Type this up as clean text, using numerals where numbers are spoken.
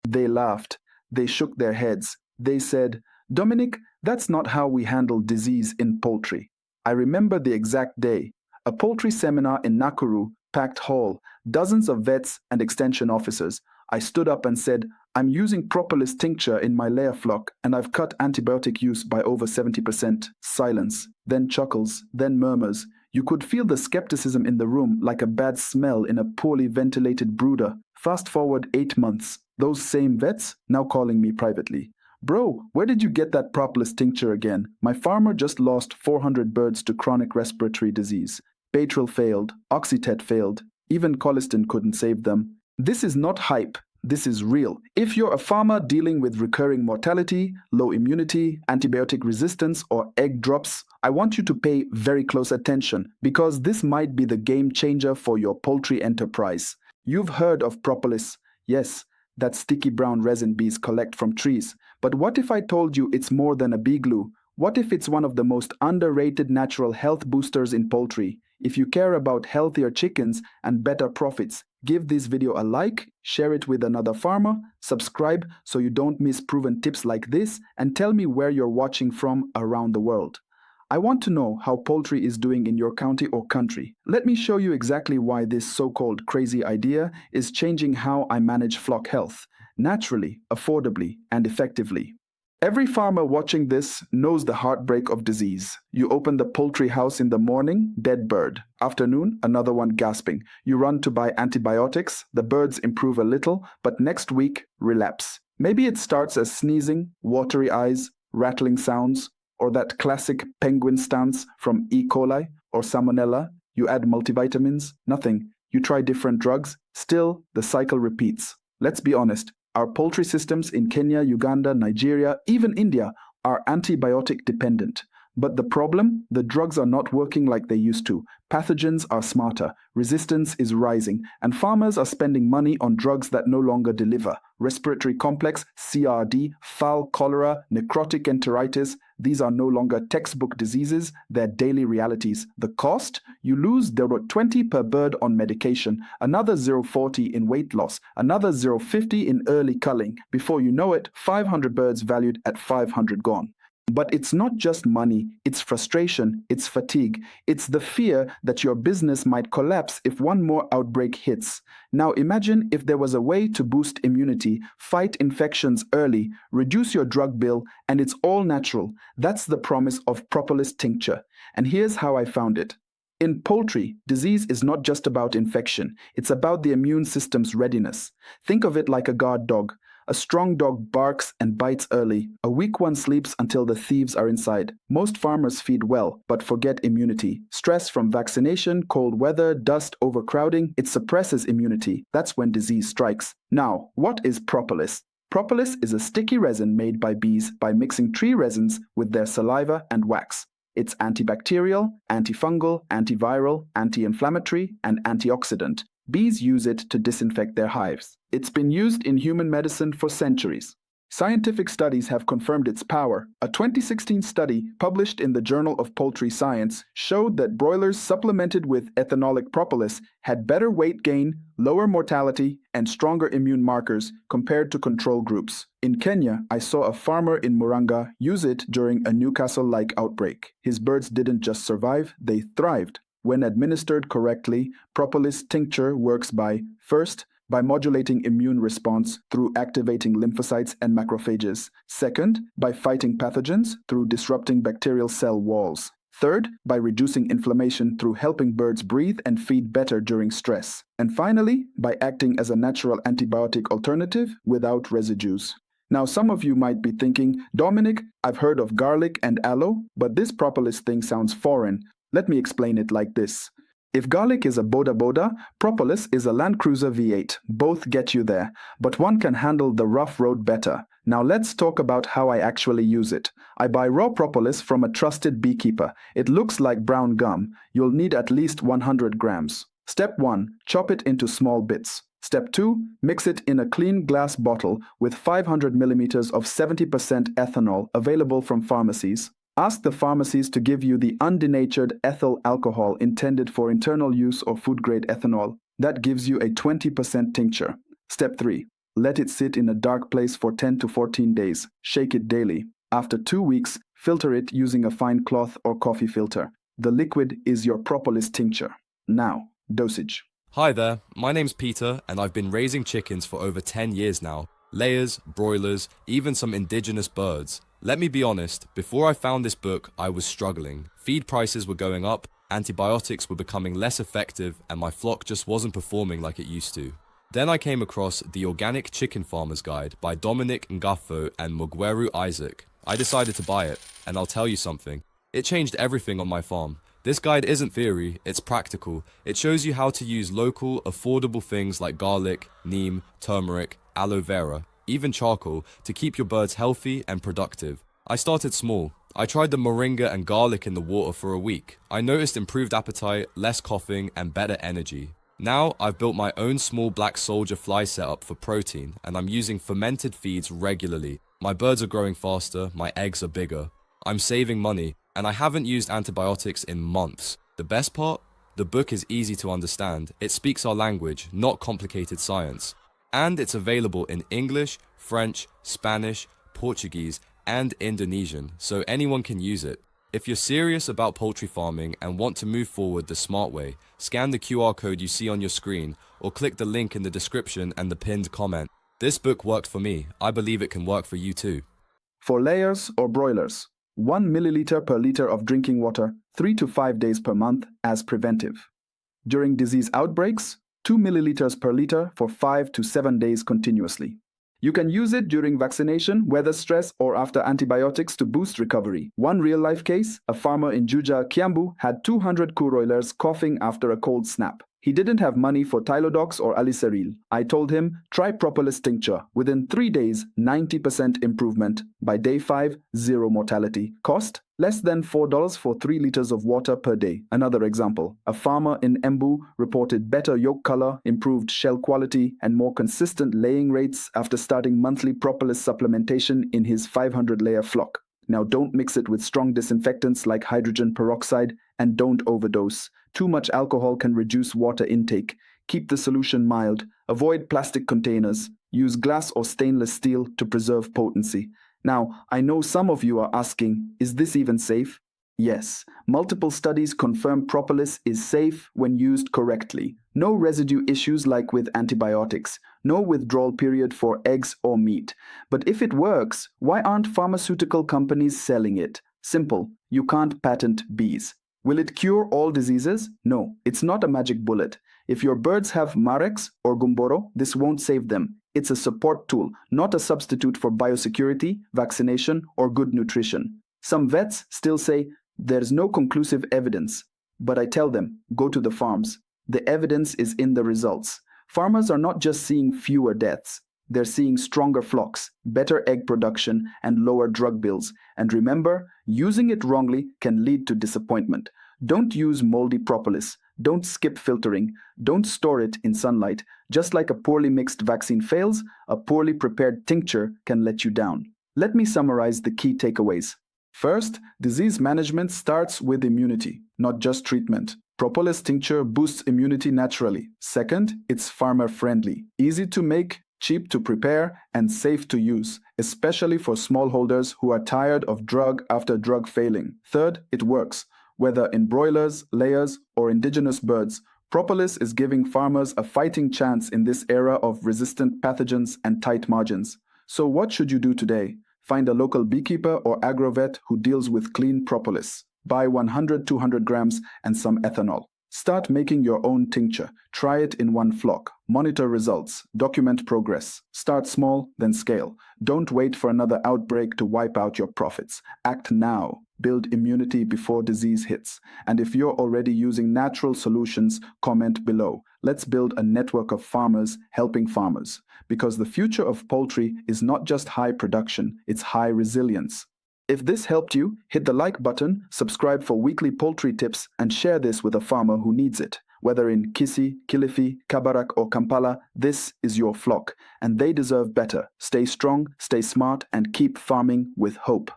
They laughed. They shook their heads. They said, "Dominic, that's not how we handle disease in poultry." I remember the exact day. A poultry seminar in Nakuru, packed hall, dozens of vets and extension officers. I stood up and said, "I'm using propolis tincture in my layer flock, and I've cut antibiotic use by over 70%. Silence, then chuckles, then murmurs. You could feel the skepticism in the room like a bad smell in a poorly ventilated brooder. Fast forward 8 months. Those same vets now calling me privately. "Bro, where did you get that propolis tincture again? My farmer just lost 400 birds to chronic respiratory disease. Baytril failed, Oxytet failed, even colistin couldn't save them." This is not hype. This is real. If you're a farmer dealing with recurring mortality, low immunity, antibiotic resistance, or egg drops, I want you to pay very close attention because this might be the game changer for your poultry enterprise. You've heard of propolis. Yes, that sticky brown resin bees collect from trees. But what if I told you it's more than a bee glue? What if it's one of the most underrated natural health boosters in poultry? If you care about healthier chickens and better profits, give this video a like, share it with another farmer, subscribe so you don't miss proven tips like this, and tell me where you're watching from around the world. I want to know how poultry is doing in your county or country. Let me show you exactly why this so-called crazy idea is changing how I manage flock health, naturally, affordably, and effectively. Every farmer watching this knows the heartbreak of disease. You open the poultry house in the morning, dead bird. Afternoon, another one gasping. You run to buy antibiotics, the birds improve a little, but next week, relapse. Maybe it starts as sneezing, watery eyes, rattling sounds, or that classic penguin stance from E. coli or Salmonella. You add multivitamins, nothing. You try different drugs, still the cycle repeats. Let's be honest. Our poultry systems in Kenya, Uganda, Nigeria, even India are antibiotic dependent. But the problem? The drugs are not working like they used to. Pathogens are smarter, resistance is rising, and farmers are spending money on drugs that no longer deliver. Respiratory complex, CRD, foul cholera, necrotic enteritis, these are no longer textbook diseases, they're daily realities. The cost? You lose 0.20 per bird on medication, another 0.40 in weight loss, another 0.50 in early culling. Before you know it, 500 birds valued at 500 gone. But it's not just money, it's frustration, it's fatigue, it's the fear that your business might collapse if one more outbreak hits. Now imagine if there was a way to boost immunity, fight infections early, reduce your drug bill, and it's all natural. That's the promise of propolis tincture. And here's how I found it. In poultry, disease is not just about infection, it's about the immune system's readiness. Think of it like a guard dog. A strong dog barks and bites early. A weak one sleeps until the thieves are inside. Most farmers feed well, but forget immunity. Stress from vaccination, cold weather, dust, overcrowding, it suppresses immunity. That's when disease strikes. Now, what is propolis? Propolis is a sticky resin made by bees by mixing tree resins with their saliva and wax. It's antibacterial, antifungal, antiviral, anti-inflammatory, and antioxidant. Bees use it to disinfect their hives. It's been used in human medicine for centuries. Scientific studies have confirmed its power. A 2016 study published in the Journal of Poultry Science showed that broilers supplemented with ethanolic propolis had better weight gain, lower mortality, and stronger immune markers compared to control groups. In Kenya, I saw a farmer in Murang'a use it during a Newcastle-like outbreak. His birds didn't just survive, they thrived. When administered correctly, propolis tincture works first, by modulating immune response through activating lymphocytes and macrophages. Second, by fighting pathogens through disrupting bacterial cell walls. Third, by reducing inflammation through helping birds breathe and feed better during stress. And finally, by acting as a natural antibiotic alternative without residues. Now, some of you might be thinking, Dominic, I've heard of garlic and aloe, but this propolis thing sounds foreign. Let me explain it like this. If garlic is a Boda Boda, propolis is a Land Cruiser V8. Both get you there, but one can handle the rough road better. Now let's talk about how I actually use it. I buy raw propolis from a trusted beekeeper. It looks like brown gum. You'll need at least 100 grams. Step 1. Chop it into small bits. Step 2. Mix it in a clean glass bottle with 500 milliliters of 70% ethanol available from pharmacies. Ask the pharmacies to give you the undenatured ethyl alcohol intended for internal use or food-grade ethanol. That gives you a 20% tincture. Step 3. Let it sit in a dark place for 10 to 14 days. Shake it daily. After 2 weeks, filter it using a fine cloth or coffee filter. The liquid is your propolis tincture. Now, dosage. Hi there, my name's Peter and I've been raising chickens for over 10 years now. Layers, broilers, even some indigenous birds. Let me be honest, before I found this book, I was struggling. Feed prices were going up, antibiotics were becoming less effective, and my flock just wasn't performing like it used to. Then I came across The Organic Chicken Farmer's Guide by Dominic Ngafo and Mugweru Isaac. I decided to buy it, and I'll tell you something. It changed everything on my farm. This guide isn't theory, it's practical. It shows you how to use local, affordable things like garlic, neem, turmeric, aloe vera, even charcoal, to keep your birds healthy and productive. I started small. I tried the moringa and garlic in the water for a week. I noticed improved appetite, less coughing, and better energy. Now, I've built my own small black soldier fly setup for protein, and I'm using fermented feeds regularly. My birds are growing faster, my eggs are bigger. I'm saving money, and I haven't used antibiotics in months. The best part? The book is easy to understand. It speaks our language, not complicated science. And it's available in English, French, Spanish, Portuguese, and Indonesian, so anyone can use it. If you're serious about poultry farming and want to move forward the smart way, scan the QR code you see on your screen or click the link in the description and the pinned comment. This book worked for me. I believe it can work for you too. For layers or broilers, 1 milliliter per liter of drinking water 3 to 5 days per month as preventive. During disease outbreaks, 2 milliliters per liter for 5 to 7 days continuously. You can use it during vaccination, weather stress, or after antibiotics to boost recovery. One real-life case, a farmer in Juja, Kiambu, had 200 broilers coughing after a cold snap. He didn't have money for Tylodox or Aliseril. I told him, try propolis tincture. Within 3 days, 90% improvement. By day 5, 0 mortality. Cost? Less than $4 for 3 liters of water per day. Another example, a farmer in Embu reported better yolk color, improved shell quality, and more consistent laying rates after starting monthly propolis supplementation in his 500-layer flock. Now don't mix it with strong disinfectants like hydrogen peroxide, and don't overdose. Too much alcohol can reduce water intake. Keep the solution mild. Avoid plastic containers. Use glass or stainless steel to preserve potency. Now, I know some of you are asking, is this even safe? Yes, multiple studies confirm propolis is safe when used correctly. No residue issues like with antibiotics. No withdrawal period for eggs or meat. But if it works, why aren't pharmaceutical companies selling it? Simple, you can't patent bees. Will it cure all diseases? No, it's not a magic bullet. If your birds have Marex or Gumboro, this won't save them. It's a support tool, not a substitute for biosecurity, vaccination, or good nutrition. Some vets still say, there's no conclusive evidence. But I tell them, go to the farms. The evidence is in the results. Farmers are not just seeing fewer deaths. They're seeing stronger flocks, better egg production, and lower drug bills. And remember, using it wrongly can lead to disappointment. Don't use moldy propolis. Don't skip filtering. Don't store it in sunlight. Just like a poorly mixed vaccine fails, a poorly prepared tincture can let you down. Let me summarize the key takeaways. First, disease management starts with immunity, not just treatment. Propolis tincture boosts immunity naturally. Second, it's farmer-friendly, easy to make, cheap to prepare, and safe to use, especially for smallholders who are tired of drug after drug failing. Third, it works. Whether in broilers, layers, or indigenous birds, propolis is giving farmers a fighting chance in this era of resistant pathogens and tight margins. So what should you do today? Find a local beekeeper or agrovet who deals with clean propolis. Buy 100-200 grams and some ethanol. Start making your own tincture. Try it in one flock. Monitor results. Document progress. Start small, then scale. Don't wait for another outbreak to wipe out your profits. Act now. Build immunity before disease hits. And if you're already using natural solutions, comment below. Let's build a network of farmers helping farmers. Because the future of poultry is not just high production, it's high resilience. If this helped you, hit the like button, subscribe for weekly poultry tips, and share this with a farmer who needs it. Whether in Kisi, Kilifi, Kabarak, or Kampala, this is your flock, and they deserve better. Stay strong, stay smart, and keep farming with hope.